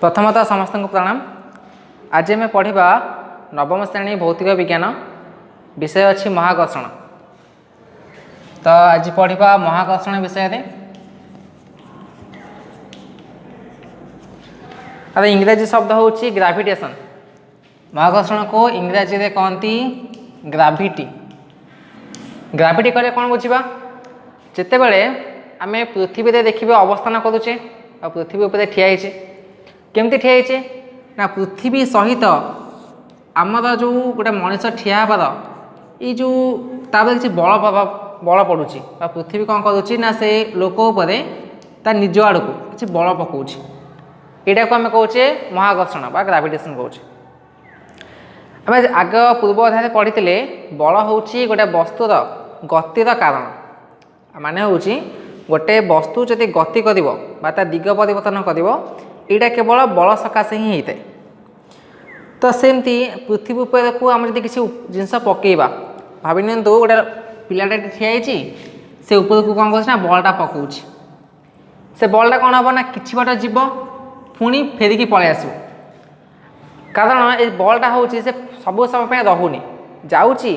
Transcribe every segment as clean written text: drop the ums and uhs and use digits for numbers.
प्रथमतः समस्त को प्रणाम। आज आम पढ़ा नवम श्रेणी भौतिक विज्ञान विषय अच्छी महाकर्षण। तो आज पढ़ा महाकर्षण विषय में अरे इंग्राजी शब्द हूँ ग्राविटेशन। महाकर्षण को इंग्राजी में कहती ग्राविटी। ग्राविटी कहले कौन बुझा जिते बड़े आम पृथ्वी में देखिए अवस्थान करुचे आ पृथ्वी उपर ठियाचे केमती ठियाचे ना पृथ्वी सहित आमर जो गोटे मनीष ठिया हबार ये जो किसी बल प्रभाव बल पड़ुची पृथ्वी कौन करुच्ची ना से लोक उपर ता निज आड़ को किसी बल पकाउछ। यहाँ को आम कहे महाकर्षण बा ग्राविटेशन कहे। आम आग पूर्व अध्याय पढ़ी बल हूँ गोटे वस्तुर गतिर कारण। माने हूँ गोटे वस्तु जदि गति कर दिग परिवर्तन कर यहाँ केवल बल सकाशे ही होता है। तो सेमती पृथ्वी उपर को आम जब किसी जिनस पकईवा भाव नि गोटे पिलाटे ठियाई से ऊपर को कौन कर बलटा पकाउछ। से बलटा कौन हम ना कि बाट जीव पुणी फेरिकी पलि आस कारण ये बलटा हूँ से सब समय रोनी जाऊँगी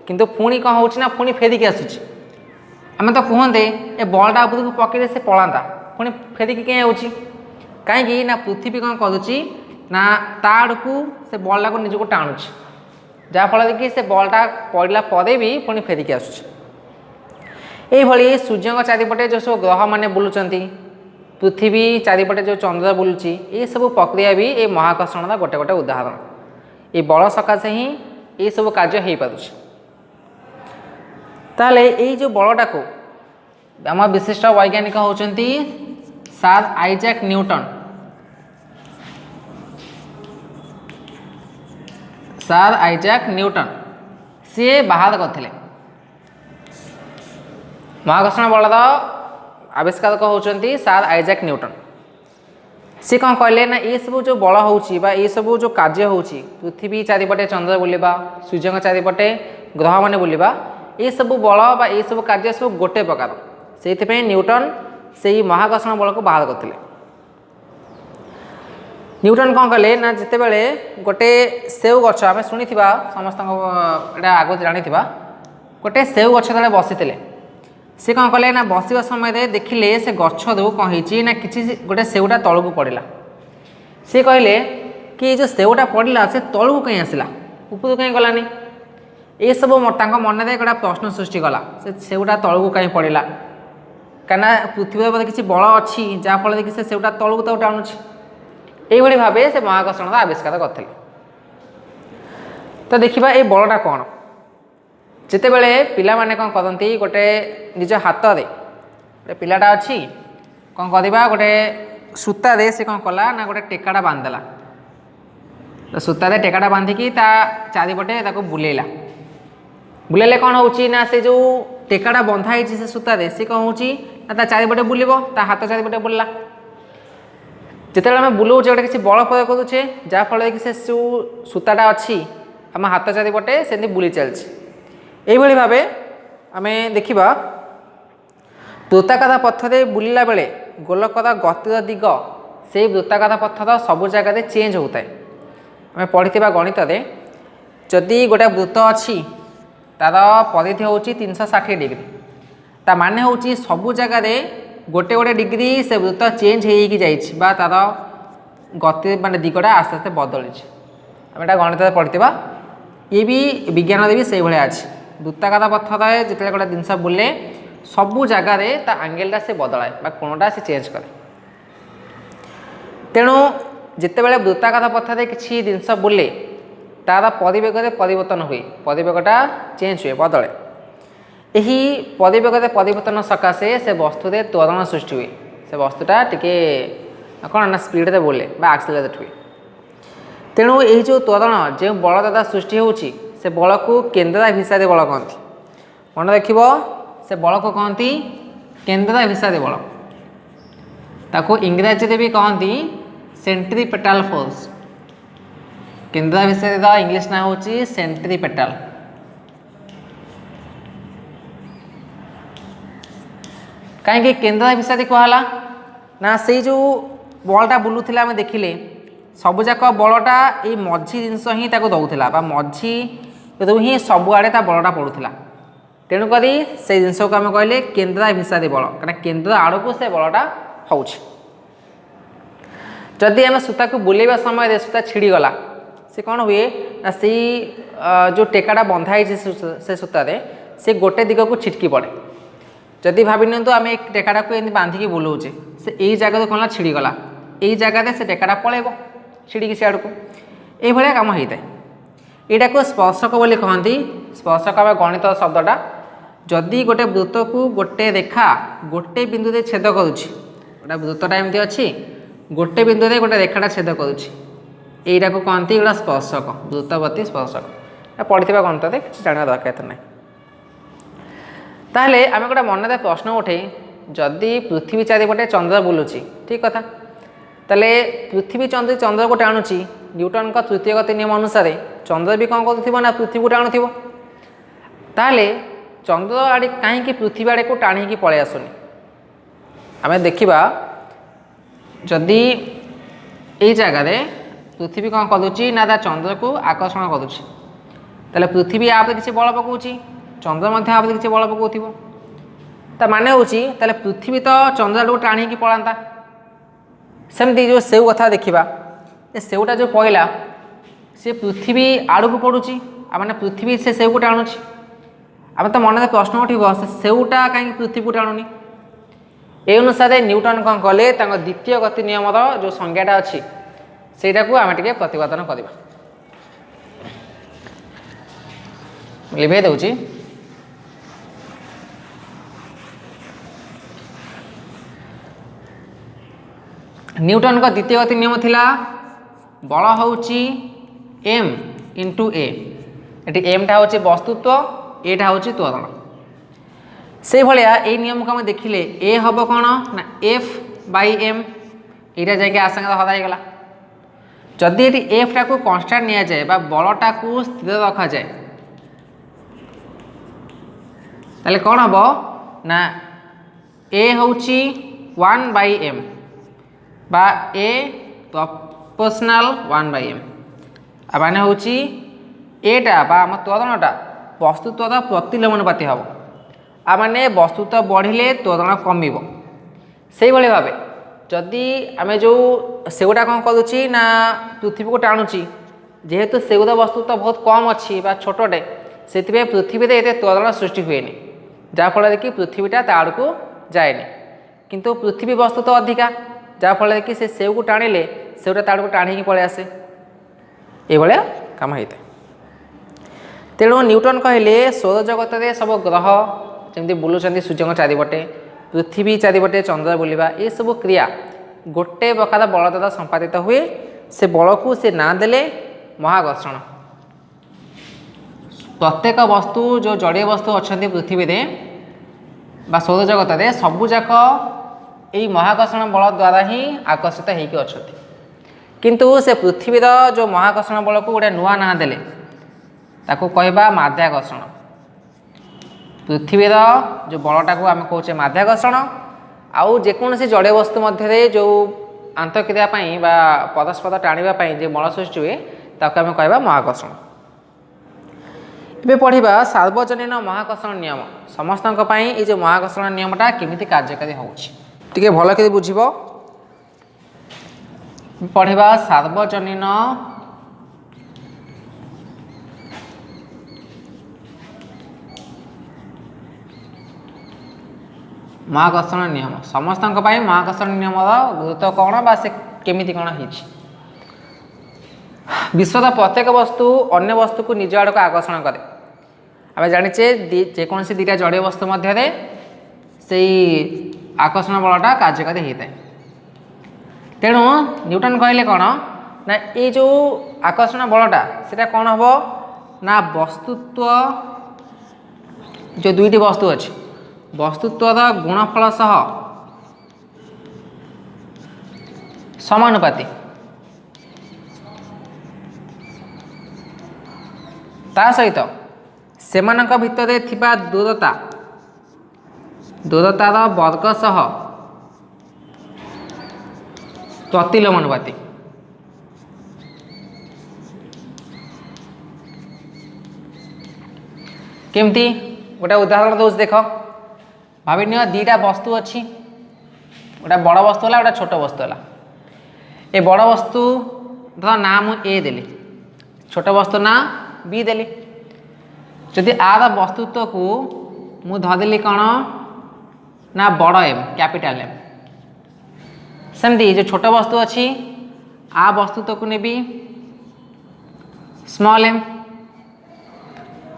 किंतु पुणी कौन हो पुणी फेरिकी आसूँ। आम तो कहते ए बलटा ऊपर को पकड़े से पलांता पुणी फेरिकी कहीं आऊँगी कहीं ना पृथ्वी कौन करुच्ची ना ता आड़ को से बलटा को निजक टाणुच जहाँफल कि से बलटा पड़ा पर भी पुणी फेरिकी आसूँ। यही सूर्य चारिपटे जो सब ग्रह मैंने बुलूं पृथ्वी चारिपटे जो चंद्र बुलूची ये सब प्रक्रिया भी ये महाकर्षण गोटे गोटे उदाहरण। ये बल सकाशे ही ये सब कार्य हो पारुछ। ताले ये जो बलटा को आम विशिष्ट वैज्ञानिक होचंती sir Isaac Newton. Sir Isaac Newton सी बाहर करथिले महाकर्षण बलर आविष्कारक होचंती सर आइजैक न्यूटन। सी कौन कहले ना ये सब जो बल होची ये सब जो कार्य होची पृथ्वी चारिपटे चंद्र बुलवा सूर्य चारिपटे ग्रह माने बुलवा ये सब बल ये सब कार्य सब गोटे प्रकार से न्यूटन से ही महाकर्षण बल को बाहर करथिले। न्यूटन कौन कले ना जिते बड़े गोटे सेव गछ आम शुणी समस्त आग जानी गोटे सेव गछ तले बसी सी कौन कले ना बसवा समय देखिले से गच्छरू कौन होती ना कि गोटे सेवटा तल को पड़ा। सी कहले कि जो सेवटा पड़ा से तल को कहीं आसला ऊपर कहीं गलानी। ये सब मन में गोटे प्रश्न सृष्टि कला से सेवटा तल को कहीं पड़ा कहीं पृथ्वी पर किसी बल अच्छी जहाँफल कि से सेवटा तल को टाणुची। यही भाव से महाकर्षण आविष्कार करते। तो देखा ये बलटा कौन जिते बड़े पिला माने कौन करती गोटे निज हाथ में गोटे पिलाटा अच्छी कौन करवा गोटे सूता दे से कौन कला ना गोटे टेकाटा बांधदेला तो सूता दे टेकाटा बांधिकी ता चारिपटे बुलेला बुलेले कौन होची ना से जो टेकाटा बंधा है से सूता दे सी कौन होची ना ता चारिपटे बुलिबो ता हाथ चारिपटे बुलला जिते आम बुलाऊे गोटे किसी बल प्रयोग करुचे जहाँफल कि से सूताटा अच्छी आम हाथ चारिपटे से बुली चलती। यही भाव आम देखा वृत्ताकार पथरे बुलला बेले गोलकर गतिर दिग से वृत्ताकार पथर सबु जगह चेंज होता है। आम पढ़ी गणित जदि गोटे वृत्त अच्छी तार परिधि हूँ 360 डिग्री ता माने हूँ सबु जगार गोटे गोटे डिग्री से वृत्त चेंज हो तार गति मान दिगटा आस्ते आस्ते बदली। आम एटा गणित पढ़ी ये भी विज्ञान भी से भाया अच्छी वृत्ताकार पथर जिते गोटे जिनस बुले सबू जगार ता आंगेलटा से बदलाए कोणटा से चेंज करे। तेणु जिते बड़े वृत्ताकार पथर किसी जिनस बुले तार परिवेग परिवर्तन हुए परिवेगटा चेंज हुए बदले। यही परिवेग परिवर्तन सकाशे से वस्तु त्वरण सृष्टि हुए से वस्तुटा टिके कौन ना स्पीड रे बोले एक्सेलरेट हुए। तेणु यही जो त्वरण जो बल द्वारा सृष्टि होची से बल को केन्द्राभिसारी बल कहती। मन रख से बल को कहती केन्द्राभिसारी बल ताको इंग्राजी में भी कहती सेंट्रीपेटाल फोर्स। केन्द्राभिसारी का इंग्लिश ना हूँ सेंट्रीपेटाल। कहीं केन्द्राभिसारी कहला ना से जो बलटा बुलूला आम देखिले सबुजाक बलटा ये मझी जिनस ही दौला बा मझी ही सबुआड़े ता बलटा पड़ूला तेणुक से जिनस को आम कहले केन्द्राभिसारी बल कहीं केन्द्र आड़ को से बलटा हो जदि आम सूता को बुलेवा समय सूता छिड़गला से कौन हुए ना से जो टेकाटा बंधाई से सूतार से गोटे दिग को छिटकी पड़े जदि भाव नि आम टेकाटा को बांधिकी बुलाऊे से यही जगह कौन छिड़गला यही जगह से टेकाटा पलैब छिड़की सियाड़ को ये कम होता है यहाँ को स्पर्शक बोली कहती स्पर्शक आम गणित शब्दटा जदि गोटे वृत्त को गोटे रेखा गोटे बिंदु से छेद करुच्ची गोटे वृत्तटा एमती अच्छी गोटे बिंदु से गोटे रेखाटा छेद करुच्ची यहीटा को कहती गोटा स्पर्शक वृत्तवर्ती स्पर्शक पढ़ी गणित किसी जाना दरकार ना ताहले आम गोटे मन प्रश्न उठे जदि पृथ्वी चारिपटे चंद्र बुलूची ठीक कथा ताले पृथ्वी चंद्र को टाणुची न्यूटन का तृतीय गति नियम अनुसार चंद्र भी कौन करूँ पृथ्वी को टाणुव ताहले चंद्र आड़े कहीं पृथ्वी आड़े को टाणी पलि आसुनी आम देखा जदि ये जगार पृथ्वी कौन करुच्ची ना चंद्र को आकर्षण करुच्ची ताले पृथ्वी आप किसी बल पकाउची चंद्र आप किसी बल पकाउथिबो ता माने होची ताले पृथ्वी तो चंद्र आड़े को टाणी पलांता सेमती जो सेव कथा देखा सेवटा जो पड़ा सी पृथ्वी आड़ को पड़ुची मैंने पृथ्वी से सेव को टाणुची आम तो मन में प्रश्न उठब से सेवटा कहीं पृथ्वी को टाणुनी ये अनुसार न्यूटन कौन कले द्वितीय गति नियम जो संज्ञाटा अच्छी सेटा को आम टे प्रतिपादन करवा लिभे दूची न्यूटन का द्वितीय गति नियम थिला बल होची m इंटू ए ये एमटा हूँ वस्तुत्व एटा हूँ त्वरण से भाया ये नियम को आम देखिले ए हम कौन ना एफ बाई एम यहाँ जाके आसांगे हराईगला जदि ये एफटा को कन्स्टाट नि जाए बलटा को स्थिर रखा जाए ताले कौन हम ना ए हूँ 1 बाई एम बा ए प्रपोर्शनल 1 बाई एम माने हूँ एटा आम त्वरणटा वस्तुत्व प्रतिलोमानुपाती हम आने वस्तुत्व बढ़िले त्वरण कमिब से भाव जदि आम जो सेवटा कौन करुच्ची ना पृथ्वी को टाणुची जेहेतु सेवर वस्तुत्व बहुत कम अच्छी छोटे से पृथ्वी में ये त्वरण सृष्टि हुए जहाँफल कि पृथ्वीटा ता आड़ को जाए किंतु पृथ्वी वस्तुत्व अधिका जहाँफल कि से सेव को टाणिले सेवटा ता आड़ को टाणी पलि आसे ये कम होता है तेणु न्यूटन कहले सौर जगत में सब ग्रह जमी बुलूँ सूर्य चारिपटे पृथ्वी चारिपटे चंद्र बुलवा ये सब क्रिया गोटे प्रकार बल द्वारा संपादित हुए से बल को से ना देले महाकर्षण प्रत्येक वस्तु जो जड़ीय वस्तु अच्छा पृथ्वी में सौर जगत में सबुजाक यही महाकर्षण बल द्वारा ही आकर्षित होकर अच्छा किंतु से पृथ्वीर जो महाकर्षण बल को गोटे नुआ ना देले ताको कहबा माध्याकर्षण पृथ्वीर जो बलटा को आम कहे माध्याकर्षण आउ जेकोसी जड़ीय वस्तु मध्य जो आंतक्रिया परस्पर टाणिबा जो बल सृष्टि हुए ताको आम कहबा महाकर्षण एबे पढ़िबा सार्वजनीन महाकर्षण नियम समस्तक पई ये जो महाकर्षण नियमटा केमिति कार्यकारी होउछि टिके भल के बुझिबो पढ़िबा सार्वजनीन महाकर्षण नियम समस्तक पई महाकर्षण नियम गुरुत्व कौन बा से केमिति कौन होइछि विश्वर प्रत्येक वस्तु अन्य वस्तु को निज आड़ को आकर्षण करे आम जाचे जेकोसी दुटा जड़ीय वस्तु मध्य से आकर्षण बलटा कार्यकारी होता है तेणु न्यूटन कहले कौन ना ये जो आकर्षण बलटा से कौन हम ना वस्तुत्व जो दुईटी वस्तु अच्छी वस्तुत्वर गुणफल सह समानुपाती ता सहित सेमानक भितरे थिबा दूरतार वर्ग सह प्रतिलोमानुपाती केमती गोटे उदाहरण दूसरी देख भाव नि दीटा वस्तु अच्छी गोटे बड़ वस्तु है गोटे छोट वस्तु है ए बड़ वस्तु धर ना मुझे देली छोट वस्तु ना बी देली जदि आर वस्तुत्व को मु धरदेली कौन ना बड़ एम कैपिटल एम सेमती जो छोट वस्तु अच्छी आ वस्तुत्व को नेबी स्मॉल एम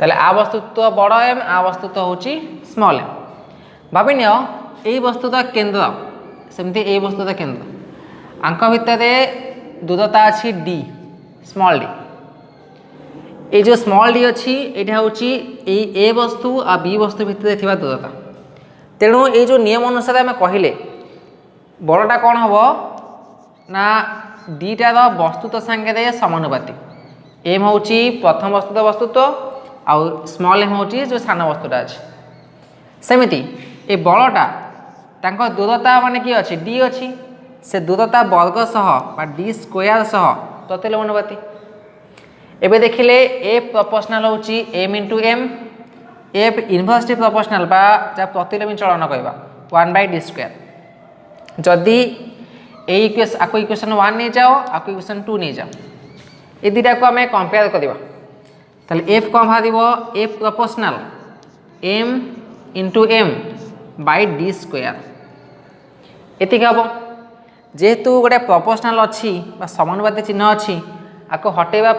ताले आ वस्तुत्व बड़ एम आ वस्तुत्व होची स्मॉल एम भाभी नियो यही वस्तुत्व केंद्र सेमती यही वस्तुत्व केंद्र आंक भितर दूरता अच्छी डी स्मॉल डी ये जो स्मॉल डी अच्छी यहाँ हूँ ए वस्तु आ बी वस्तु भितर थिबा दूरता तेणु ये जो नियम अनुसार आम कहले बड़टा कौन हम ना दीटार वस्तुत्व सांगे समानुपाती एम हूँ प्रथम वस्तुत्व आउ स्मॉल एम हूँ जो सान वस्तुटा अच्छी सेमती ए बड़टा तांको दूरता माने कि अच्छी डी अच्छी से दूरता वर्ग सह बा डी स्क्वायर सह प्रत्येक अनुपाती एबे देखिले एफ प्रोपोर्शनल होची M into M F inversely proportional बा जा प्रतिलोमी चलन कहबा 1/d स्क्वायर जदि ए इक्वेशन 1 नहीं जाओ आको इक्वेशन 2 नहीं जाओ ए दुटा को आम कंपेयर करवा ताले एफ कौन बाहर F proportional M into M by D square एतिक हम जेहेतु गोटे प्रोपोर्शनल अच्छी समानुपाती चिन्ह अच्छी आपको हटेवा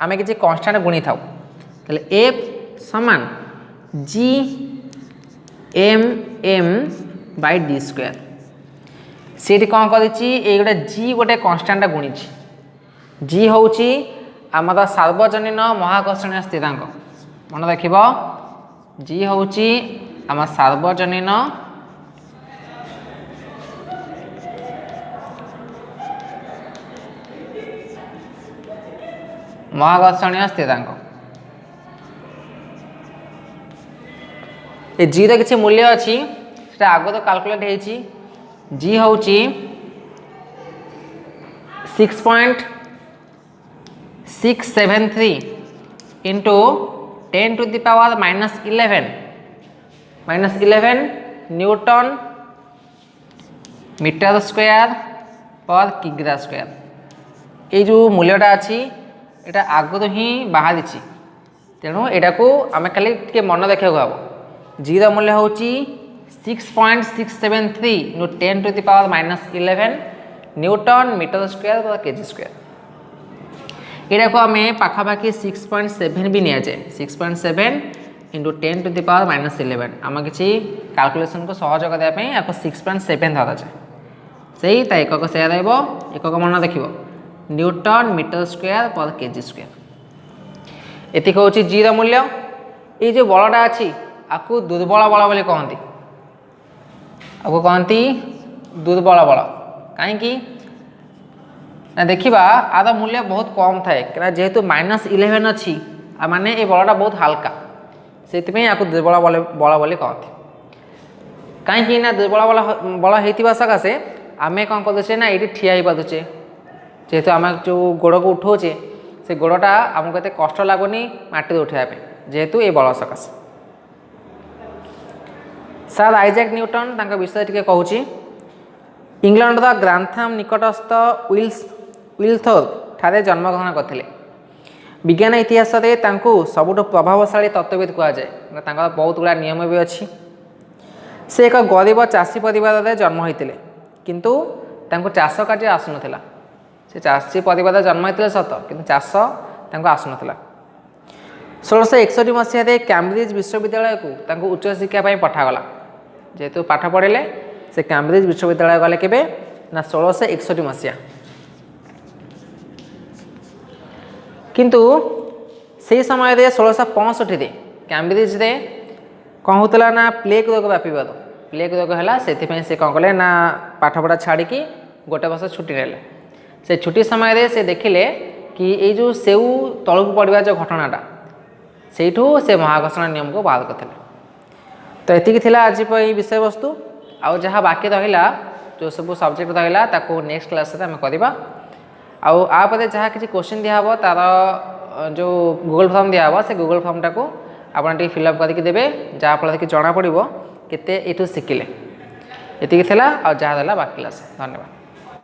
आम किसी कन्स्टांट गुणी था एफ समान G M M by D square सीट कौन कर गोटे जी गोटे कन्स्टांट गुणी जी हूँ आमर सार्वजनीन महाकर्षण स्थिरांक मन देख जी हूँ आम सार्वजनीन महाकर्षणीय स्थिरांक ए जी रो किसी मूल्य अच्छी से आग तो कैलकुलेट होती जी हूँ 6.673 into 10 to the power -11 newton metre square पर किग्रा स्क्वायर ये जो मूल्यटा अच्छी एटा आगु ही बाहरी तेणु यहाँ को आम खाली मन देखा हम जी मूल्य हूँ 6.673 into 10 to the power -11 newton metre square पर केजी स्क्वायर यहाँ को आम पाखापाखि 6.7 भी निजाए 6.7 इंटू 10 टू द पावर -11 आम किसी कैलकुलेशन को सहज करने या 6.7 धरा जाए सही एकक से एकक मन देख न्यूटन मीटर स्क्वायर पर केजी स्क्वायर एतिक हूँ जी मूल्य ये जो बलटा अच्छी आपको दुर्बल बल बोली कहती आपको कहती दुर्बल बल कहीं ना देखा आर मूल्य बहुत कम थाए जेहेतु -11 अच्छी माने ये बलटा बहुत हाल्का से दुर्बल बल बोली कहती कहीं ना दुर्बल बल होता सकाशे आम कौन करे ना ये ठिया हो पारे जेहेतु आम जो गोड़ को उठाऊे से गोड़टा आमको एत कष्ट लगुनि माटी उठाइबा जेहेतु ये बल सकाशे सर आइजैक न्यूटन तांका विषय टिके कहूँ इंग्लैंडर ग्रांथम निकटस्थ विलथोर्प ठारे जन्मग्रहण करते विज्ञान इतिहास सबुठ प्रभावशाली तत्वविद कहुए बहुत गुड़ा नियम भी अच्छी से एक गरीब चाषी परिवार जन्म होते किंतु चाष कार्य आसुना से चाषी परिवार जन्म होते सत कि चाष आसुना 1661 मसीह कैम्ब्रिज विश्वविद्यालय को उच्च शिक्षा पठागला जेहेतु पाठ पढ़े से कैम्ब्रिज विश्वविद्यालय गले केबे ना 1661 मसीहा किंतु से समय 1665 कैम्ब्रिज रे कौन होता ना प्लेग रोग व्यापार प्लेग रोग है से कौन कले ना पाठपढ़ा छाड़ी गोटे वर्ष छुट्टी ने से छुट्टी समय से देखिले कि ये जो सेऊ तलू पड़ा जो घटनाटा से महाकर्षण नियम को बाहर करते तो ये आज विषय वस्तु आउ जहाँ बाकी रहा जो सब सब्जेक्ट रहा ताको नेक्स्ट क्लास आम करवा आउे जहाँ किसी क्वेश्चन दिहब तार जो गूगल फॉर्म दिहब से गूगल फॉर्मटा को आपन टी फिलअप करके देबे जहाँफल कि जना पड़ो केते एठू शिखिले। एतिक थिला आ जहाँ देला बाकी क्लास। धन्यवाद।